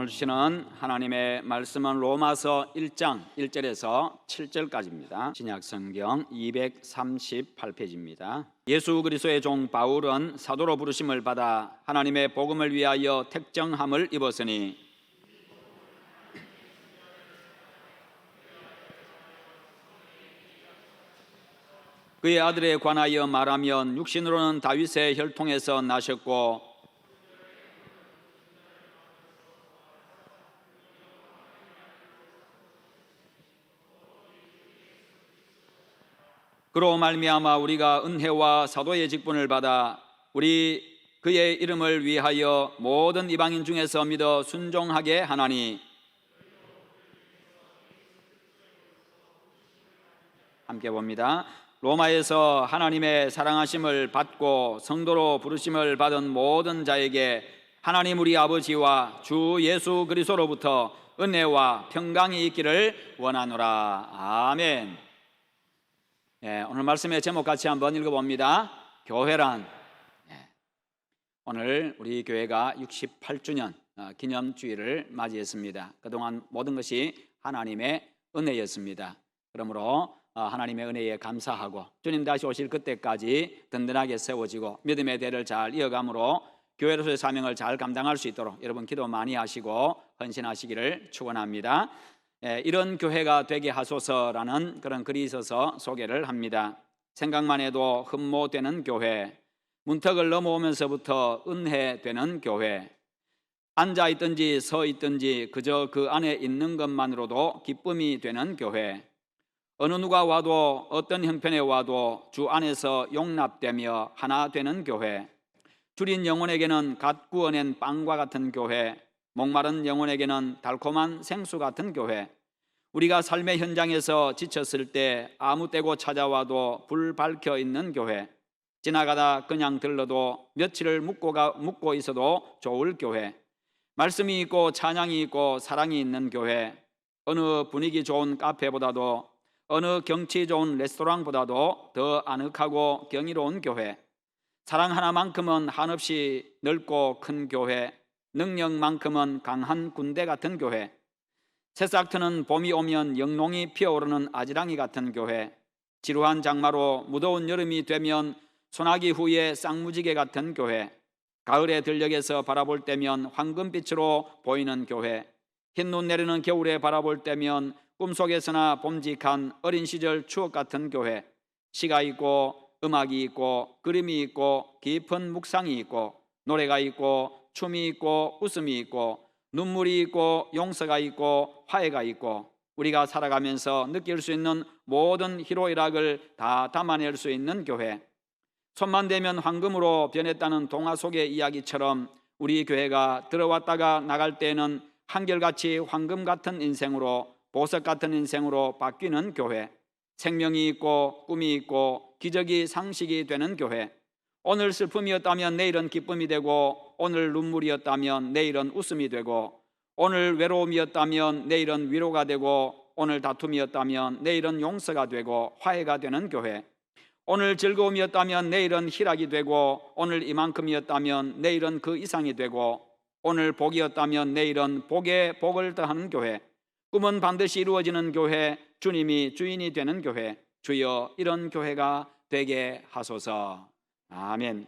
오늘 주시는 하나님의 말씀은 로마서 1장 1절에서 7절까지입니다. 신약성경 238페이지입니다. 예수 그리스도의 종 바울은 사도로 부르심을 받아 하나님의 복음을 위하여 택정함을 입었으니 그의 아들에 관하여 말하면 육신으로는 다윗의 혈통에서 나셨고 그로 말미암아 우리가 은혜와 사도의 직분을 받아 우리 그의 이름을 위하여 모든 이방인 중에서 믿어 순종하게 하나니. 함께 봅니다. 로마에서 하나님의 사랑하심을 받고 성도로 부르심을 받은 모든 자에게 하나님 우리 아버지와 주 예수 그리스도로부터 은혜와 평강이 있기를 원하노라. 아멘. 오늘 말씀의 제목 같이 한번 읽어봅니다. 교회란. 오늘 우리 교회가 68주년 기념주일을 맞이했습니다. 그동안 모든 것이 하나님의 은혜였습니다. 그러므로 하나님의 은혜에 감사하고 주님 다시 오실 그때까지 든든하게 세워지고 믿음의 대를 잘 이어감으로 교회로서의 사명을 잘 감당할 수 있도록 여러분 기도 많이 하시고 헌신하시기를 축원합니다. 이런 교회가 되게 하소서라는 그런 글이 있어서 소개를 합니다. 생각만 해도 흠모되는 교회, 문턱을 넘어오면서부터 은혜되는 교회, 앉아있든지 서있든지 그저 그 안에 있는 것만으로도 기쁨이 되는 교회, 어느 누가 와도 어떤 형편에 와도 주 안에서 용납되며 하나 되는 교회, 줄인 영혼에게는 갓 구워낸 빵과 같은 교회, 목마른 영혼에게는 달콤한 생수 같은 교회, 우리가 삶의 현장에서 지쳤을 때 아무 때고 찾아와도 불 밝혀 있는 교회, 지나가다 그냥 들러도 며칠을 묵고 있어도 좋을 교회, 말씀이 있고 찬양이 있고 사랑이 있는 교회, 어느 분위기 좋은 카페보다도 어느 경치 좋은 레스토랑보다도 더 아늑하고 경이로운 교회, 사랑 하나만큼은 한없이 넓고 큰 교회, 능력만큼은 강한 군대 같은 교회, 새싹 트는 봄이 오면 영롱이 피어오르는 아지랑이 같은 교회, 지루한 장마로 무더운 여름이 되면 소나기 후에 쌍무지개 같은 교회, 가을의 들녘에서 바라볼 때면 황금빛으로 보이는 교회, 흰눈 내리는 겨울에 바라볼 때면 꿈속에서나 봄직한 어린 시절 추억 같은 교회, 시가 있고 음악이 있고 그림이 있고 깊은 묵상이 있고 노래가 있고 춤이 있고 웃음이 있고 눈물이 있고 용서가 있고 화해가 있고 우리가 살아가면서 느낄 수 있는 모든 희로애락을 다 담아낼 수 있는 교회, 손만 대면 황금으로 변했다는 동화 속의 이야기처럼 우리 교회가 들어왔다가 나갈 때에는 한결같이 황금 같은 인생으로 보석 같은 인생으로 바뀌는 교회, 생명이 있고 꿈이 있고 기적이 상식이 되는 교회, 오늘 슬픔이었다면 내일은 기쁨이 되고 오늘 눈물이었다면 내일은 웃음이 되고 오늘 외로움이었다면 내일은 위로가 되고 오늘 다툼이었다면 내일은 용서가 되고 화해가 되는 교회, 오늘 즐거움이었다면 내일은 희락이 되고 오늘 이만큼이었다면 내일은 그 이상이 되고 오늘 복이었다면 내일은 복에 복을 더하는 교회, 꿈은 반드시 이루어지는 교회, 주님이 주인이 되는 교회, 주여 이런 교회가 되게 하소서. 아멘.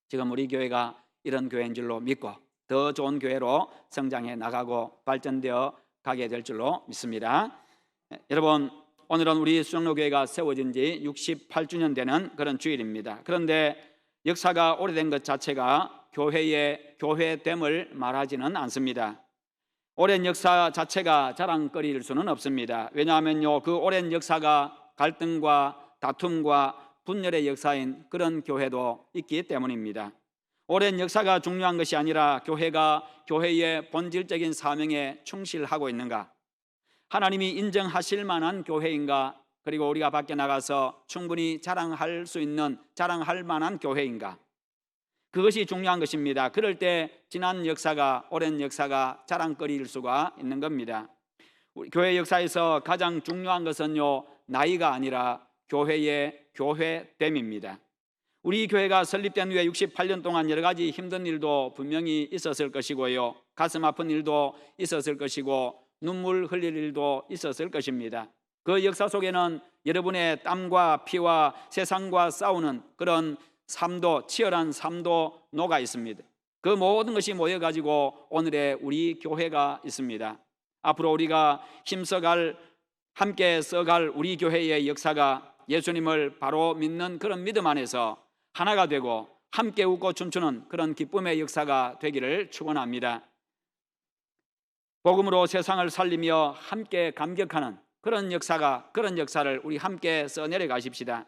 지금 우리 교회가 이런 교회인 줄로 믿고 더 좋은 교회로 성장해 나가고 발전되어 가게 될 줄로 믿습니다. 여러분, 오늘은 우리 수영로교회가 세워진 지 68주년 되는 그런 주일입니다. 그런데 역사가 오래된 것 자체가 교회의 교회됨을 말하지는 않습니다. 오랜 역사 자체가 자랑거리일 수는 없습니다. 왜냐하면요, 그 오랜 역사가 갈등과 다툼과 분열의 역사인 그런 교회도 있기 때문입니다. 오랜 역사가 중요한 것이 아니라 교회가 교회의 본질적인 사명에 충실하고 있는가, 하나님이 인정하실 만한 교회인가, 그리고 우리가 밖에 나가서 충분히 자랑할 수 있는, 자랑할 만한 교회인가, 그것이 중요한 것입니다. 그럴 때 지난 역사가, 오랜 역사가 자랑거리일 수가 있는 겁니다. 우리 교회 역사에서 가장 중요한 것은요, 나이가 아니라 교회의 교회됨입니다. 우리 교회가 설립된 후에 68년 동안 여러 가지 힘든 일도 분명히 있었을 것이고요, 가슴 아픈 일도 있었을 것이고 눈물 흘릴 일도 있었을 것입니다. 그 역사 속에는 여러분의 땀과 피와 세상과 싸우는 그런 삶도, 치열한 삶도 녹아 있습니다. 그 모든 것이 모여가지고 오늘의 우리 교회가 있습니다. 앞으로 우리가 힘써갈, 함께 써갈 우리 교회의 역사가 예수님을 바로 믿는 그런 믿음 안에서 하나가 되고 함께 웃고 춤추는 그런 기쁨의 역사가 되기를 축원합니다. 복음으로 세상을 살리며 함께 감격하는 그런 역사를 우리 함께 써내려 가십시다.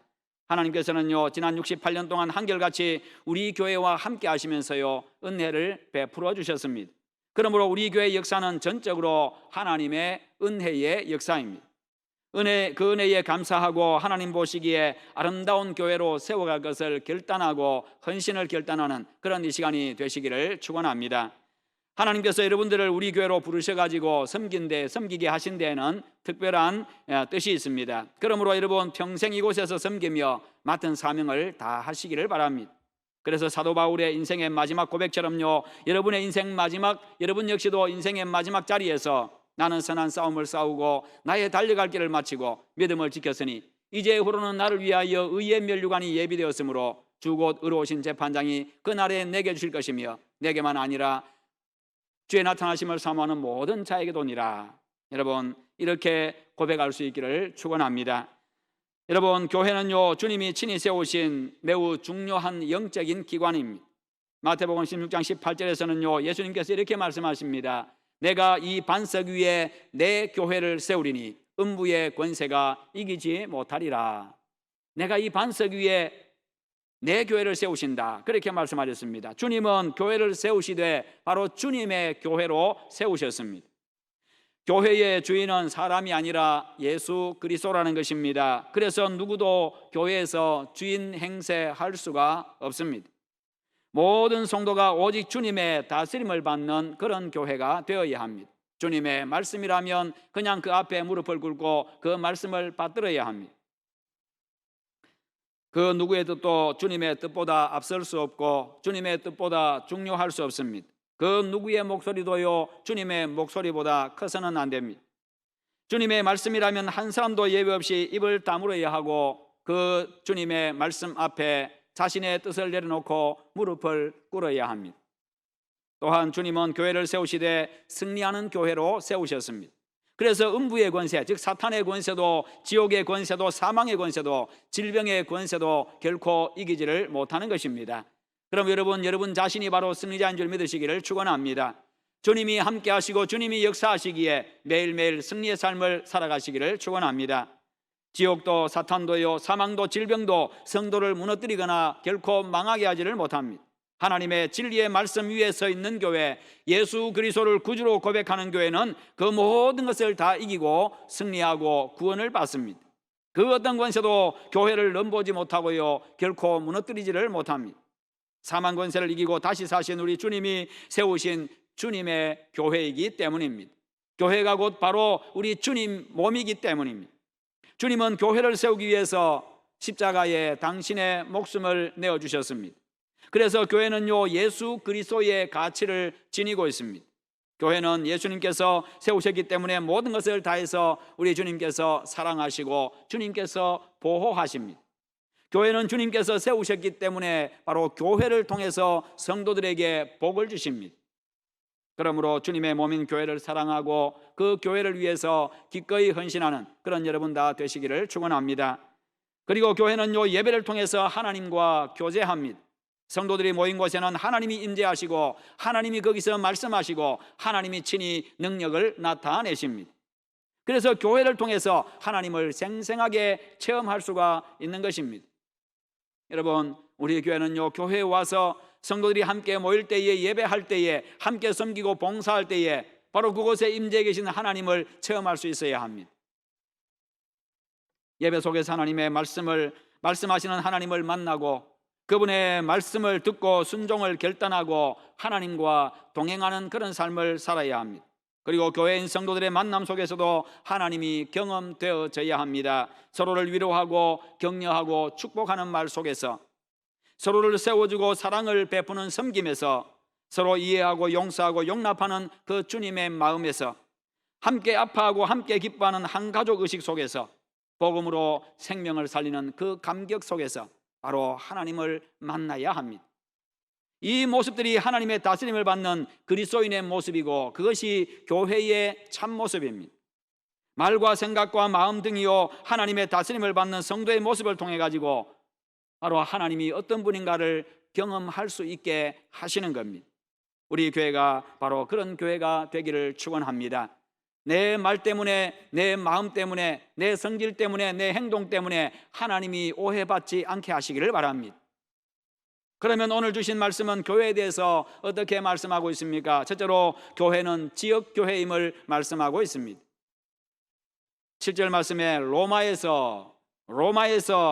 하나님께서는요, 지난 68년 동안 한결같이 우리 교회와 함께 하시면서요, 은혜를 베풀어 주셨습니다. 그러므로 우리 교회의 역사는 전적으로 하나님의 은혜의 역사입니다. 그 은혜에 감사하고 하나님 보시기에 아름다운 교회로 세워갈 것을 결단하고 헌신을 결단하는 그런 이 시간이 되시기를 축원합니다. 하나님께서 여러분들을 우리 교회로 부르셔가지고 섬기게 하신 데에는 특별한 뜻이 있습니다. 그러므로 여러분 평생 이곳에서 섬기며 맡은 사명을 다 하시기를 바랍니다. 그래서 사도 바울의 인생의 마지막 고백처럼요, 여러분의 인생 마지막, 여러분 역시도 인생의 마지막 자리에서 나는 선한 싸움을 싸우고 나의 달려갈 길을 마치고 믿음을 지켰으니 이제후로는 나를 위하여 의의 면류관이 예비되었으므로 주 곧 의로우신 재판장이 그날에 내게 주실 것이며 내게만 아니라 주의 나타나심을 사모하는 모든 자에게도니라. 여러분 이렇게 고백할 수 있기를 축원합니다. 여러분 교회는요, 주님이 친히 세우신 매우 중요한 영적인 기관입니다. 마태복음 16장 18절에서는요, 예수님께서 이렇게 말씀하십니다. 내가 이 반석 위에 내 교회를 세우리니 음부의 권세가 이기지 못하리라. 내가 이 반석 위에 내 교회를 세우신다, 그렇게 말씀하셨습니다. 주님은 교회를 세우시되 바로 주님의 교회로 세우셨습니다. 교회의 주인은 사람이 아니라 예수 그리스도라는 것입니다. 그래서 누구도 교회에서 주인 행세할 수가 없습니다. 모든 성도가 오직 주님의 다스림을 받는 그런 교회가 되어야 합니다. 주님의 말씀이라면 그냥 그 앞에 무릎을 꿇고 그 말씀을 받들어야 합니다. 그 누구의 뜻도 주님의 뜻보다 앞설 수 없고 주님의 뜻보다 중요할 수 없습니다. 그 누구의 목소리도요, 주님의 목소리보다 커서는 안 됩니다. 주님의 말씀이라면 한 사람도 예외 없이 입을 다물어야 하고 그 주님의 말씀 앞에 자신의 뜻을 내려놓고 무릎을 꿇어야 합니다. 또한 주님은 교회를 세우시되 승리하는 교회로 세우셨습니다. 그래서 음부의 권세, 즉 사탄의 권세도, 지옥의 권세도, 사망의 권세도, 질병의 권세도 결코 이기지를 못하는 것입니다. 그럼 여러분 자신이 바로 승리자인 줄 믿으시기를 축원합니다. 주님이 함께 하시고 주님이 역사하시기에 매일매일 승리의 삶을 살아가시기를 축원합니다. 지옥도 사탄도요, 사망도 질병도 성도를 무너뜨리거나 결코 망하게 하지를 못합니다. 하나님의 진리의 말씀 위에 서 있는 교회, 예수 그리스도를 구주로 고백하는 교회는 그 모든 것을 다 이기고 승리하고 구원을 받습니다. 그 어떤 권세도 교회를 넘보지 못하고요, 결코 무너뜨리지를 못합니다. 사망 권세를 이기고 다시 사신 우리 주님이 세우신 주님의 교회이기 때문입니다. 교회가 곧 바로 우리 주님 몸이기 때문입니다. 주님은 교회를 세우기 위해서 십자가에 당신의 목숨을 내어주셨습니다. 그래서 교회는요, 예수 그리스도의 가치를 지니고 있습니다. 교회는 예수님께서 세우셨기 때문에 모든 것을 다해서 우리 주님께서 사랑하시고 주님께서 보호하십니다. 교회는 주님께서 세우셨기 때문에 바로 교회를 통해서 성도들에게 복을 주십니다. 그러므로 주님의 몸인 교회를 사랑하고 그 교회를 위해서 기꺼이 헌신하는 그런 여러분 다 되시기를 축원합니다. 그리고 교회는요, 예배를 통해서 하나님과 교제합니다. 성도들이 모인 곳에는 하나님이 임재하시고 하나님이 거기서 말씀하시고 하나님이 친히 능력을 나타내십니다. 그래서 교회를 통해서 하나님을 생생하게 체험할 수가 있는 것입니다. 여러분, 우리 교회는요, 교회에 와서 성도들이 함께 모일 때에, 예배할 때에, 함께 섬기고 봉사할 때에 바로 그곳에 임재해 계신 하나님을 체험할 수 있어야 합니다. 예배 속에서 하나님의 말씀하시는 하나님을 만나고 그분의 말씀을 듣고 순종을 결단하고 하나님과 동행하는 그런 삶을 살아야 합니다. 그리고 교회인 성도들의 만남 속에서도 하나님이 경험되어져야 합니다. 서로를 위로하고 격려하고 축복하는 말 속에서 서로를 세워주고 사랑을 베푸는 섬김에서, 서로 이해하고 용서하고 용납하는 그 주님의 마음에서, 함께 아파하고 함께 기뻐하는 한 가족 의식 속에서, 복음으로 생명을 살리는 그 감격 속에서 바로 하나님을 만나야 합니다. 이 모습들이 하나님의 다스림을 받는 그리스도인의 모습이고, 그것이 교회의 참 모습입니다. 말과 생각과 마음 등이요 하나님의 다스림을 받는 성도의 모습을 통해 가지고 바로 하나님이 어떤 분인가를 경험할 수 있게 하시는 겁니다. 우리 교회가 바로 그런 교회가 되기를 축원합니다. 내 말 때문에, 내 마음 때문에, 내 성질 때문에, 내 행동 때문에 하나님이 오해받지 않게 하시기를 바랍니다. 그러면 오늘 주신 말씀은 교회에 대해서 어떻게 말씀하고 있습니까? 첫째로 교회는 지역교회임을 말씀하고 있습니다. 7절 말씀에 로마에서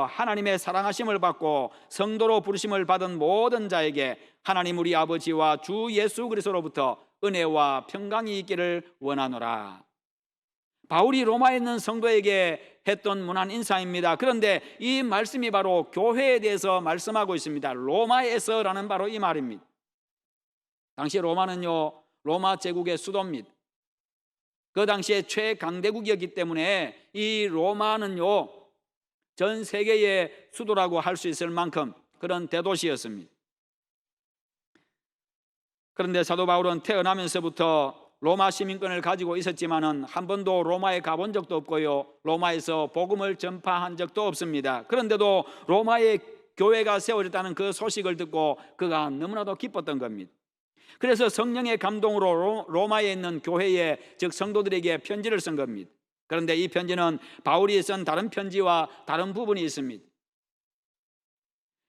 하나님의 사랑하심을 받고 성도로 부르심을 받은 모든 자에게 하나님 우리 아버지와 주 예수 그리스도로부터 은혜와 평강이 있기를 원하노라. 바울이 로마에 있는 성도에게 했던 문안 인사입니다. 그런데 이 말씀이 바로 교회에 대해서 말씀하고 있습니다. 로마에서라는 바로 이 말입니다. 당시 로마는요, 로마 제국의 수도입니다. 그 당시에 최강대국이었기 때문에 이 로마는요, 전 세계의 수도라고 할 수 있을 만큼 그런 대도시였습니다. 그런데 사도 바울은 태어나면서부터 로마 시민권을 가지고 있었지만은 한 번도 로마에 가본 적도 없고요, 로마에서 복음을 전파한 적도 없습니다. 그런데도 로마의 교회가 세워졌다는 그 소식을 듣고 그가 너무나도 기뻤던 겁니다. 그래서 성령의 감동으로 로마에 있는 교회에, 즉 성도들에게 편지를 쓴 겁니다. 그런데 이 편지는 바울이 쓴 다른 편지와 다른 부분이 있습니다.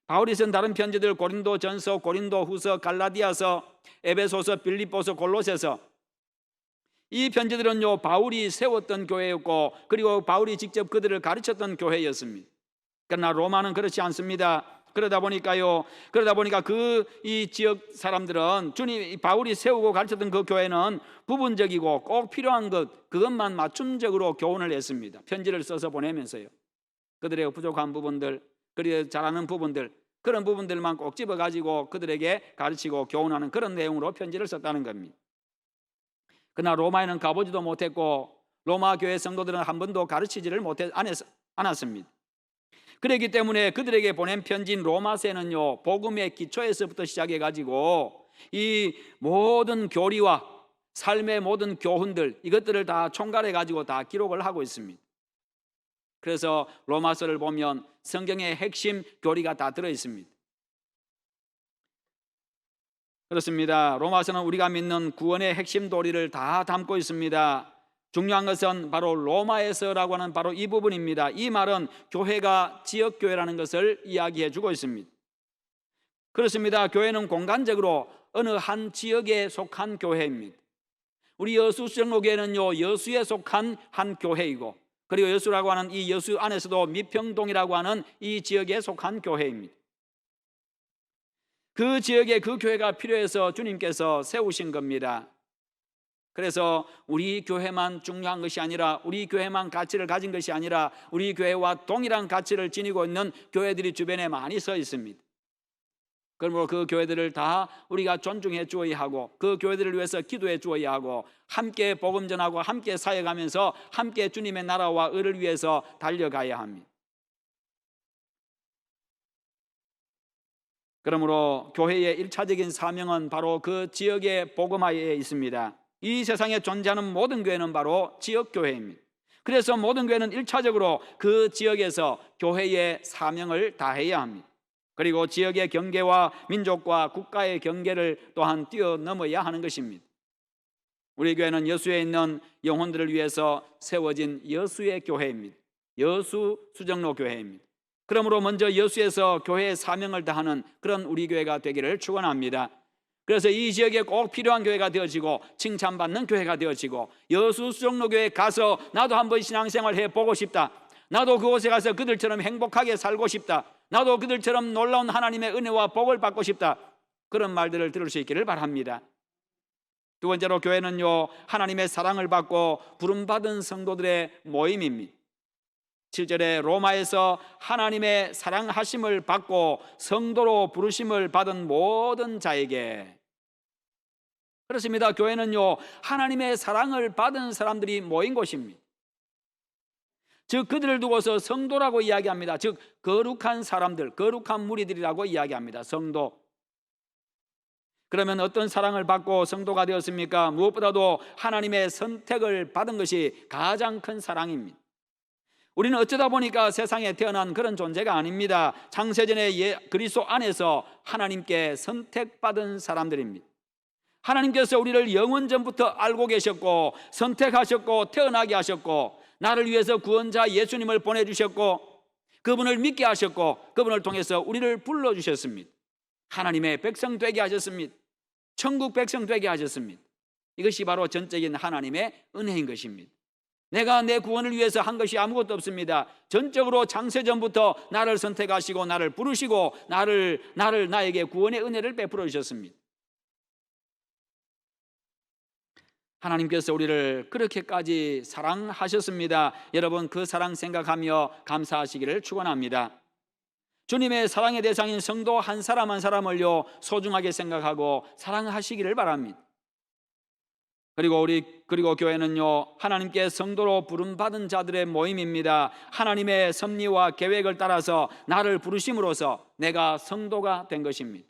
바울이 쓴 다른 편지들, 고린도전서, 고린도후서, 갈라디아서, 에베소서, 빌립보서, 골로새서, 이 편지들은요 바울이 세웠던 교회였고, 그리고 바울이 직접 그들을 가르쳤던 교회였습니다. 그러나 로마는 그렇지 않습니다. 그러다 보니까 이 지역 사람들은 바울이 세우고 가르쳤던 그 교회는 부분적이고 꼭 필요한 그것만 맞춤적으로 교훈을 했습니다. 편지를 써서 보내면서요, 그들의 부족한 부분들, 그리고 잘하는 부분들, 그런 부분들만 꼭 집어가지고 그들에게 가르치고 교훈하는 그런 내용으로 편지를 썼다는 겁니다. 그러나 로마에는 가보지도 못했고 로마 교회 성도들은 한 번도 가르치지를 않았습니다. 그렇기 때문에 그들에게 보낸 편지인 로마서에는요, 복음의 기초에서부터 시작해가지고 이 모든 교리와 삶의 모든 교훈들, 이것들을 다 총괄해가지고 다 기록을 하고 있습니다. 그래서 로마서를 보면 성경의 핵심 교리가 다 들어있습니다. 그렇습니다. 로마서는 우리가 믿는 구원의 핵심 도리를 다 담고 있습니다. 중요한 것은 바로 로마에서라고 하는 바로 이 부분입니다. 이 말은 교회가 지역교회라는 것을 이야기해 주고 있습니다. 그렇습니다. 교회는 공간적으로 어느 한 지역에 속한 교회입니다. 우리 여수정로교회는요, 여수에 속한 한 교회이고, 그리고 여수라고 하는 이 여수 안에서도 미평동이라고 하는 이 지역에 속한 교회입니다. 그 지역에 그 교회가 필요해서 주님께서 세우신 겁니다. 그래서 우리 교회만 중요한 것이 아니라, 우리 교회만 가치를 가진 것이 아니라 우리 교회와 동일한 가치를 지니고 있는 교회들이 주변에 많이 서 있습니다. 그러므로 그 교회들을 다 우리가 존중해 주어야 하고, 그 교회들을 위해서 기도해 주어야 하고, 함께 복음 전하고 함께 사역하면서 함께 주님의 나라와 의를 위해서 달려가야 합니다. 그러므로 교회의 1차적인 사명은 바로 그 지역의 복음화에 있습니다. 이 세상에 존재하는 모든 교회는 바로 지역교회입니다. 그래서 모든 교회는 1차적으로 그 지역에서 교회의 사명을 다해야 합니다. 그리고 지역의 경계와 민족과 국가의 경계를 또한 뛰어넘어야 하는 것입니다. 우리 교회는 여수에 있는 영혼들을 위해서 세워진 여수의 교회입니다. 여수 수정로 교회입니다. 그러므로 먼저 여수에서 교회의 사명을 다하는 그런 우리 교회가 되기를 축원합니다. 그래서 이 지역에 꼭 필요한 교회가 되어지고 칭찬받는 교회가 되어지고, 여수 수정로교회에 가서 나도 한번 신앙생활 해보고 싶다, 나도 그곳에 가서 그들처럼 행복하게 살고 싶다, 나도 그들처럼 놀라운 하나님의 은혜와 복을 받고 싶다, 그런 말들을 들을 수 있기를 바랍니다. 두 번째로 교회는요, 하나님의 사랑을 받고 부름받은 성도들의 모임입니다. 7절에 로마에서 하나님의 사랑하심을 받고 성도로 부르심을 받은 모든 자에게. 그렇습니다. 교회는요, 하나님의 사랑을 받은 사람들이 모인 곳입니다. 즉 그들을 두고서 성도라고 이야기합니다. 즉 거룩한 사람들, 거룩한 무리들이라고 이야기합니다. 성도. 그러면 어떤 사랑을 받고 성도가 되었습니까? 무엇보다도 하나님의 선택을 받은 것이 가장 큰 사랑입니다. 우리는 어쩌다 보니까 세상에 태어난 그런 존재가 아닙니다. 창세전에 그리스도 안에서 하나님께 선택받은 사람들입니다. 하나님께서 우리를 영원 전부터 알고 계셨고 선택하셨고 태어나게 하셨고 나를 위해서 구원자 예수님을 보내주셨고 그분을 믿게 하셨고 그분을 통해서 우리를 불러주셨습니다. 하나님의 백성 되게 하셨습니다. 천국 백성 되게 하셨습니다. 이것이 바로 전적인 하나님의 은혜인 것입니다. 내가 내 구원을 위해서 한 것이 아무것도 없습니다. 전적으로 창세전부터 나를 선택하시고 나를 부르시고 나에게 구원의 은혜를 베풀어 주셨습니다. 하나님께서 우리를 그렇게까지 사랑하셨습니다. 여러분 그 사랑 생각하며 감사하시기를 축원합니다. 주님의 사랑의 대상인 성도 한 사람 한 사람을요 소중하게 생각하고 사랑하시기를 바랍니다. 그리고 교회는요 하나님께 성도로 부름받은 자들의 모임입니다. 하나님의 섭리와 계획을 따라서 나를 부르심으로써 내가 성도가 된 것입니다.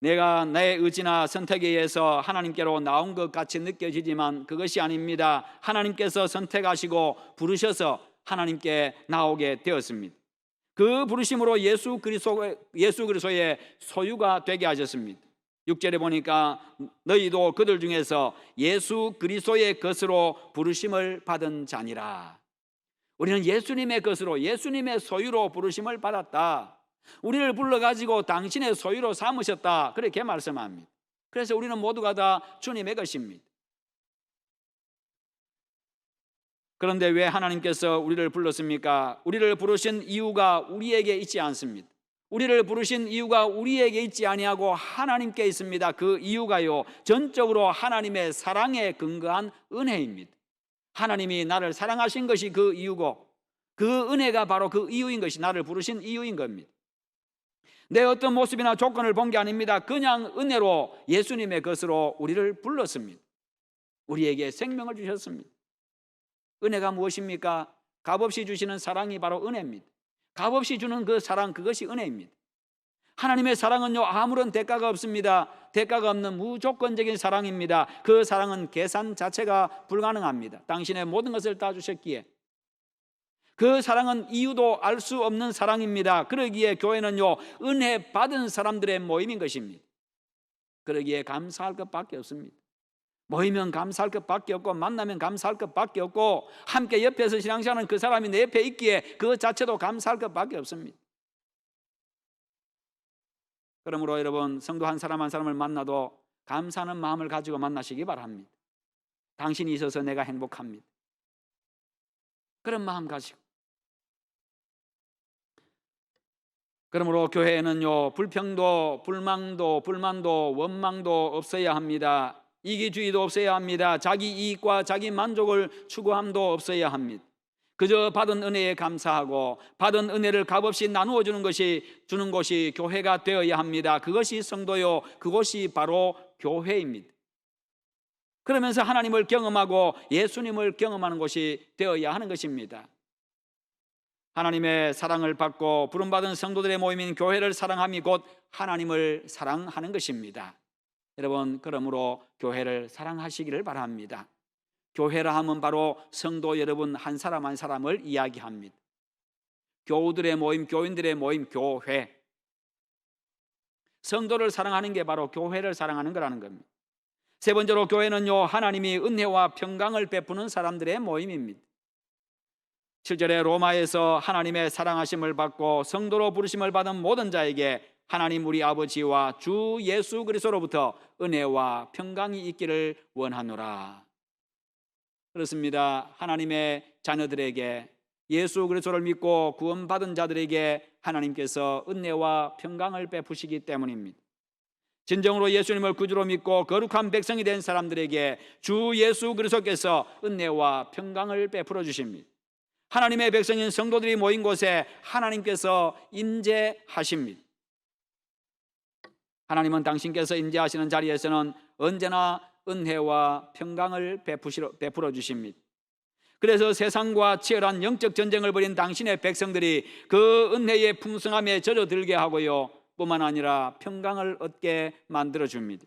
내가 내 의지나 선택에 의해서 하나님께로 나온 것 같이 느껴지지만 그것이 아닙니다. 하나님께서 선택하시고 부르셔서 하나님께 나오게 되었습니다. 그 부르심으로 예수 그리스도의 소유가 되게 하셨습니다. 6절에 보니까 너희도 그들 중에서 예수 그리스도의 것으로 부르심을 받은 자니라. 우리는 예수님의 것으로 예수님의 소유로 부르심을 받았다. 우리를 불러가지고 당신의 소유로 삼으셨다. 그렇게 말씀합니다. 그래서 우리는 모두가 다 주님의 것입니다. 그런데 왜 하나님께서 우리를 불렀습니까? 우리를 부르신 이유가 우리에게 있지 않습니다. 우리를 부르신 이유가 우리에게 있지 아니하고 하나님께 있습니다. 그 이유가요 전적으로 하나님의 사랑에 근거한 은혜입니다. 하나님이 나를 사랑하신 것이 그 이유고 그 은혜가 바로 그 이유인 것이 나를 부르신 이유인 겁니다. 내 어떤 모습이나 조건을 본 게 아닙니다. 그냥 은혜로 예수님의 것으로 우리를 불렀습니다. 우리에게 생명을 주셨습니다. 은혜가 무엇입니까? 값없이 주시는 사랑이 바로 은혜입니다. 값없이 주는 그 사랑, 그것이 은혜입니다. 하나님의 사랑은요 아무런 대가가 없습니다. 대가가 없는 무조건적인 사랑입니다. 그 사랑은 계산 자체가 불가능합니다. 당신의 모든 것을 다 주셨기에 그 사랑은 이유도 알 수 없는 사랑입니다. 그러기에 교회는요 은혜 받은 사람들의 모임인 것입니다. 그러기에 감사할 것밖에 없습니다. 모이면 감사할 것밖에 없고 만나면 감사할 것밖에 없고 함께 옆에서 신앙생활하는 그 사람이 내 옆에 있기에 그 자체도 감사할 것밖에 없습니다. 그러므로 여러분 성도 한 사람 한 사람을 만나도 감사하는 마음을 가지고 만나시기 바랍니다. 당신이 있어서 내가 행복합니다. 그런 마음 가지고. 그러므로 교회에는요 불평도 불망도 불만도 원망도 없어야 합니다. 이기주의도 없어야 합니다. 자기 이익과 자기 만족을 추구함도 없어야 합니다. 그저 받은 은혜에 감사하고 받은 은혜를 값없이 나누어 주는 것이 교회가 되어야 합니다. 그것이 성도요 그것이 바로 교회입니다. 그러면서 하나님을 경험하고 예수님을 경험하는 것이 되어야 하는 것입니다. 하나님의 사랑을 받고 부름받은 성도들의 모임인 교회를 사랑함이 곧 하나님을 사랑하는 것입니다. 여러분 그러므로 교회를 사랑하시기를 바랍니다. 교회라 하면 바로 성도 여러분 한 사람 한 사람을 이야기합니다. 교우들의 모임, 교인들의 모임, 교회. 성도를 사랑하는 게 바로 교회를 사랑하는 거라는 겁니다. 세 번째로 교회는요 하나님이 은혜와 평강을 베푸는 사람들의 모임입니다. 7절에 로마에서 하나님의 사랑하심을 받고 성도로 부르심을 받은 모든 자에게 하나님 우리 아버지와 주 예수 그리스도로부터 은혜와 평강이 있기를 원하노라. 그렇습니다. 하나님의 자녀들에게 예수 그리스도를 믿고 구원받은 자들에게 하나님께서 은혜와 평강을 베푸시기 때문입니다. 진정으로 예수님을 구주로 믿고 거룩한 백성이 된 사람들에게 주 예수 그리스도께서 은혜와 평강을 베풀어 주십니다. 하나님의 백성인 성도들이 모인 곳에 하나님께서 임재하십니다. 하나님은 당신께서 임재하시는 자리에서는 언제나 은혜와 평강을 베풀어 주십니다. 그래서 세상과 치열한 영적 전쟁을 벌인 당신의 백성들이 그 은혜의 풍성함에 젖어들게 하고요, 뿐만 아니라 평강을 얻게 만들어 줍니다.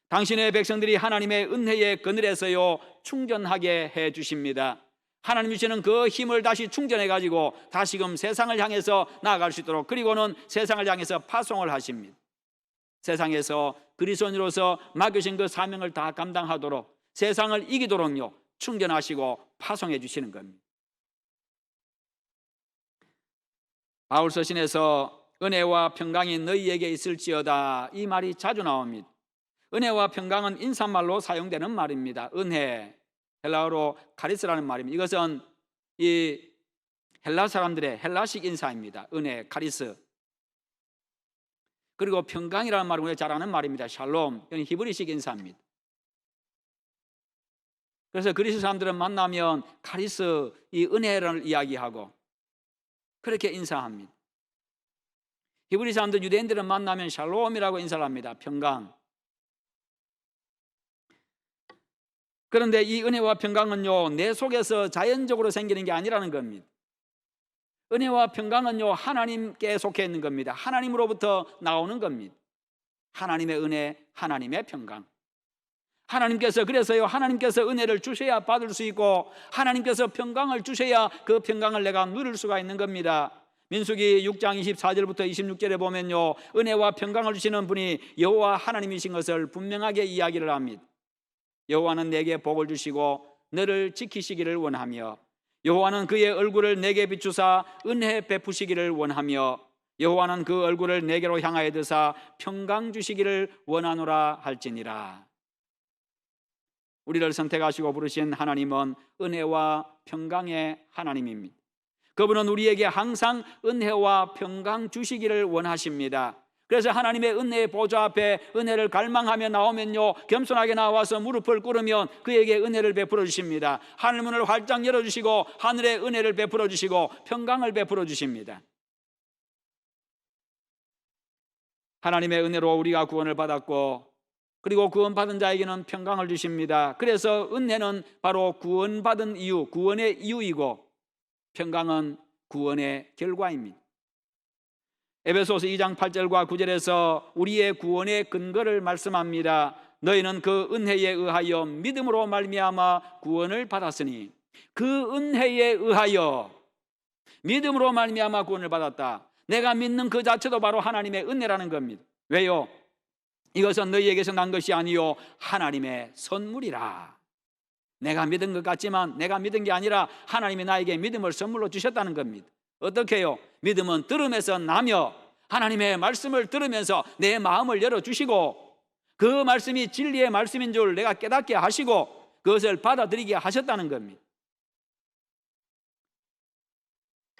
당신의 백성들이 하나님의 은혜의 그늘에서요 충전하게 해 주십니다. 하나님 주시는 그 힘을 다시 충전해 가지고 다시금 세상을 향해서 나아갈 수 있도록, 그리고는 세상을 향해서 파송을 하십니다. 세상에서 그리스도인으로서 맡겨진 그 사명을 다 감당하도록, 세상을 이기도록요 충전하시고 파송해 주시는 겁니다. 바울 서신에서 은혜와 평강이 너희에게 있을지어다, 이 말이 자주 나옵니다. 은혜와 평강은 인사말로 사용되는 말입니다. 은혜, 헬라어로 카리스라는 말입니다. 이것은 이 헬라 사람들의 헬라식 인사입니다. 은혜, 카리스. 그리고 평강이라는 말은 우리가 잘 아는 말입니다. 샬롬, 이건 히브리식 인사입니다. 그래서 그리스 사람들은 만나면 카리스, 이 은혜를 이야기하고 그렇게 인사합니다. 히브리 사람들, 유대인들은 만나면 샬롬이라고 인사를 합니다. 평강. 그런데 이 은혜와 평강은요 내 속에서 자연적으로 생기는 게 아니라는 겁니다. 은혜와 평강은요 하나님께 속해 있는 겁니다. 하나님으로부터 나오는 겁니다. 하나님의 은혜, 하나님의 평강. 그래서요 하나님께서 은혜를 주셔야 받을 수 있고, 하나님께서 평강을 주셔야 그 평강을 내가 누릴 수가 있는 겁니다. 민수기 6장 24절부터 26절에 보면요 은혜와 평강을 주시는 분이 여호와 하나님이신 것을 분명하게 이야기를 합니다. 여호와는 내게 복을 주시고 너를 지키시기를 원하며, 여호와는 그의 얼굴을 내게 비추사 은혜 베푸시기를 원하며, 여호와는 그 얼굴을 내게로 향하여 드사 평강 주시기를 원하노라 할지니라. 우리를 선택하시고 부르신 하나님은 은혜와 평강의 하나님입니다. 그분은 우리에게 항상 은혜와 평강 주시기를 원하십니다. 그래서 하나님의 은혜의 보좌 앞에 은혜를 갈망하며 나오면요 겸손하게 나와서 무릎을 꿇으면 그에게 은혜를 베풀어 주십니다. 하늘 문을 활짝 열어주시고 하늘의 은혜를 베풀어 주시고 평강을 베풀어 주십니다. 하나님의 은혜로 우리가 구원을 받았고, 그리고 구원받은 자에게는 평강을 주십니다. 그래서 은혜는 바로 구원받은 이유, 구원의 이유이고, 평강은 구원의 결과입니다. 에베소서 2장 8절과 9절에서 우리의 구원의 근거를 말씀합니다. 너희는 그 은혜에 의하여 믿음으로 말미암아 구원을 받았으니, 그 은혜에 의하여 믿음으로 말미암아 구원을 받았다. 내가 믿는 그 자체도 바로 하나님의 은혜라는 겁니다. 왜요? 이것은 너희에게서 난 것이 아니요 하나님의 선물이라. 내가 믿은 것 같지만 내가 믿은 게 아니라 하나님이 나에게 믿음을 선물로 주셨다는 겁니다. 어떻게 해요? 믿음은 들음에서 나며, 하나님의 말씀을 들으면서 내 마음을 열어주시고 그 말씀이 진리의 말씀인 줄 내가 깨닫게 하시고 그것을 받아들이게 하셨다는 겁니다.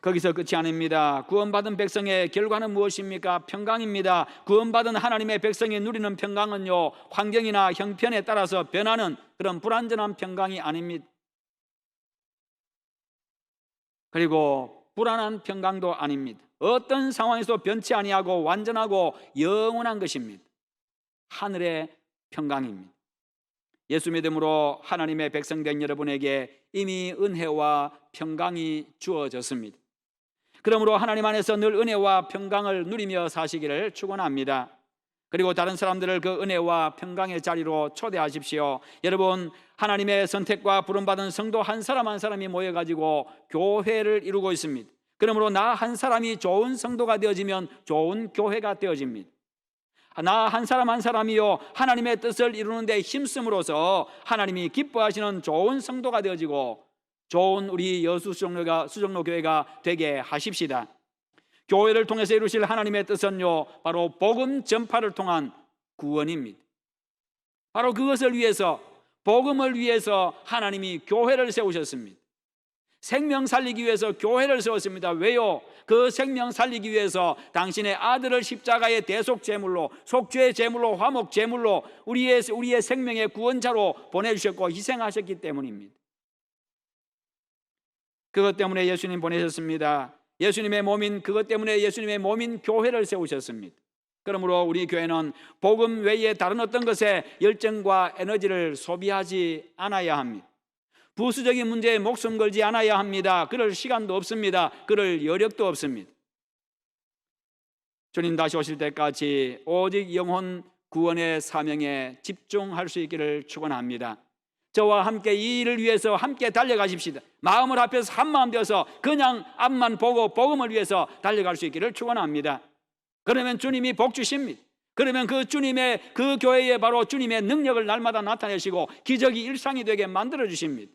거기서 끝이 아닙니다. 구원받은 백성의 결과는 무엇입니까? 평강입니다. 구원받은 하나님의 백성이 누리는 평강은요 환경이나 형편에 따라서 변하는 그런 불완전한 평강이 아닙니다. 그리고 불안한 평강도 아닙니다. 어떤 상황에서 변치 아니하고 완전하고 영원한 것입니다. 하늘의 평강입니다. 예수 믿음으로 하나님의 백성된 여러분에게 이미 은혜와 평강이 주어졌습니다. 그러므로 하나님 안에서 늘 은혜와 평강을 누리며 사시기를 축원합니다. 그리고 다른 사람들을 그 은혜와 평강의 자리로 초대하십시오. 여러분, 하나님의 선택과 부름받은 성도 한 사람 한 사람이 모여가지고 교회를 이루고 있습니다. 그러므로 나 한 사람이 좋은 성도가 되어지면 좋은 교회가 되어집니다. 나 한 사람 한 사람이요 하나님의 뜻을 이루는 데 힘쓰므로써 하나님이 기뻐하시는 좋은 성도가 되어지고 좋은 우리 여수 수정로 교회가 되게 하십시다. 교회를 통해서 이루실 하나님의 뜻은요 바로 복음 전파를 통한 구원입니다. 바로 그것을 위해서, 복음을 위해서 하나님이 교회를 세우셨습니다. 생명 살리기 위해서 교회를 세웠습니다. 왜요? 그 생명 살리기 위해서 당신의 아들을 십자가의 대속 제물로, 속죄의 제물로, 화목 제물로 우리의 생명의 구원자로 보내주셨고 희생하셨기 때문입니다. 그것 때문에 예수님 보내셨습니다. 예수님의 몸인 그것 때문에 예수님의 몸인 교회를 세우셨습니다. 그러므로 우리 교회는 복음 외에 다른 어떤 것에 열정과 에너지를 소비하지 않아야 합니다. 부수적인 문제에 목숨 걸지 않아야 합니다. 그럴 시간도 없습니다. 그럴 여력도 없습니다. 주님 다시 오실 때까지 오직 영혼 구원의 사명에 집중할 수 있기를 축원합니다. 저와 함께 이 일을 위해서 함께 달려가십시다. 마음을 합해서 한마음 되어서 그냥 앞만 보고 복음을 위해서 달려갈 수 있기를 축원합니다. 그러면 주님이 복 주십니다. 그러면 그 주님의 그 교회에 바로 주님의 능력을 날마다 나타내시고 기적이 일상이 되게 만들어 주십니다.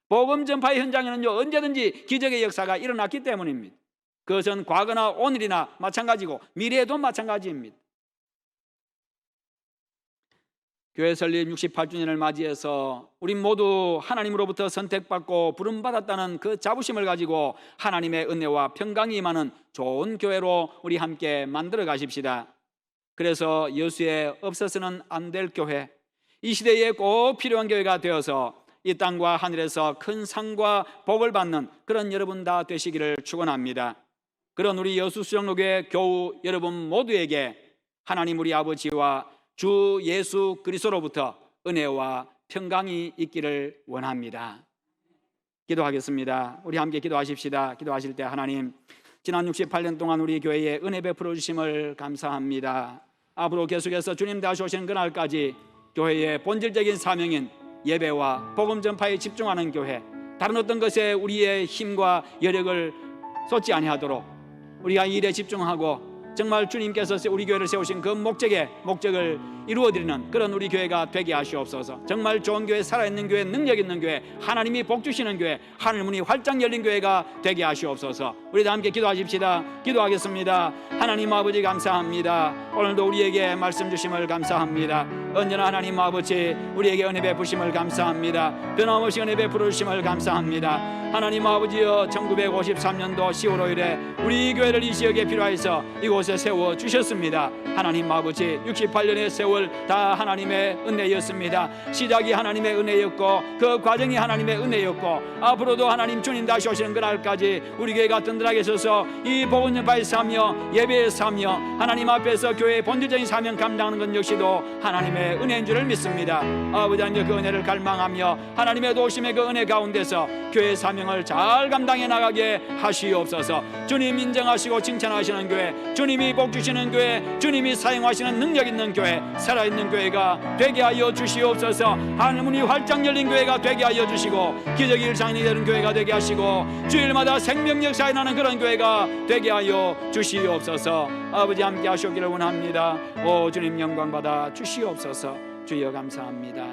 복음 전파의 현장에는요 언제든지 기적의 역사가 일어났기 때문입니다. 그것은 과거나 오늘이나 마찬가지고 미래에도 마찬가지입니다. 교회 설립 68주년을 맞이해서 우리 모두 하나님으로부터 선택받고 부름받았다는 그 자부심을 가지고 하나님의 은혜와 평강이 임하는 좋은 교회로 우리 함께 만들어 가십시다. 그래서 여수에 없어서는 안 될 교회, 이 시대에 꼭 필요한 교회가 되어서 이 땅과 하늘에서 큰 상과 복을 받는 그런 여러분 다 되시기를 축원합니다. 그런 우리 여수수영로교회 교우 여러분 모두에게 하나님 우리 아버지와 주 예수 그리스도로부터 은혜와 평강이 있기를 원합니다. 기도하겠습니다. 우리 함께 기도하십시다. 기도하실 때 하나님, 지난 68년 동안 우리 교회에 은혜 베풀어 주심을 감사합니다. 앞으로 계속해서 주님 다시 오시는 그날까지 교회의 본질적인 사명인 예배와 복음 전파에 집중하는 교회, 다른 어떤 것에 우리의 힘과 여력을 쏟지 아니하도록 우리가 이 일에 집중하고 정말 주님께서 우리 교회를 세우신 그 목적을 이루어드리는 그런 우리 교회가 되게 하시옵소서. 정말 좋은 교회, 살아있는 교회, 능력 있는 교회, 하나님이 복 주시는 교회, 하늘 문이 활짝 열린 교회가 되게 하시옵소서. 우리 다 함께 기도하십시다. 기도하겠습니다. 하나님 아버지 감사합니다. 오늘도 우리에게 말씀 주심을 감사합니다. 언제나 하나님 아버지 우리에게 은혜 베푸심을 감사합니다. 변함없이 은혜 베풀어 주심을 감사합니다. 하나님 아버지여, 1953년도 10월 5일에 우리 교회를 이 지역에 필요해서 이곳에 세워 주셨습니다. 하나님 아버지 68년의 세월 다 하나님의 은혜였습니다. 시작이 하나님의 은혜였고 그 과정이 하나님의 은혜였고 앞으로도 하나님 주님 다시 오시는 그날까지 우리 교회가 든든하게 서서 이 복음 전파의 사명, 예배의 사명, 하나님 앞에서 교회의 본질적인 사명 감당하는 것 역시도 하나님의 은혜인 줄을 믿습니다. 아버지 하나님 그 은혜를 갈망하며 하나님의 도우심의 그 은혜 가운데서 교회의 사명을 잘 감당해 나가게 하시옵소서. 주님 인정하시고 칭찬하시는 교회, 주님이 복 주시는 교회, 주님이 사용하시는 능력 있는 교회, 살아있는 교회가 되게 하여 주시옵소서. 하늘 문이 활짝 열린 교회가 되게 하여 주시고 기적이 일상이 되는 교회가 되게 하시고 주일마다 생명 역사에 나는 그런 교회가 되게 하여 주시옵소서. 아버지 함께 하시기를 원합니다. 오 주님 영광 받아 주시옵소서. 주여 감사합니다.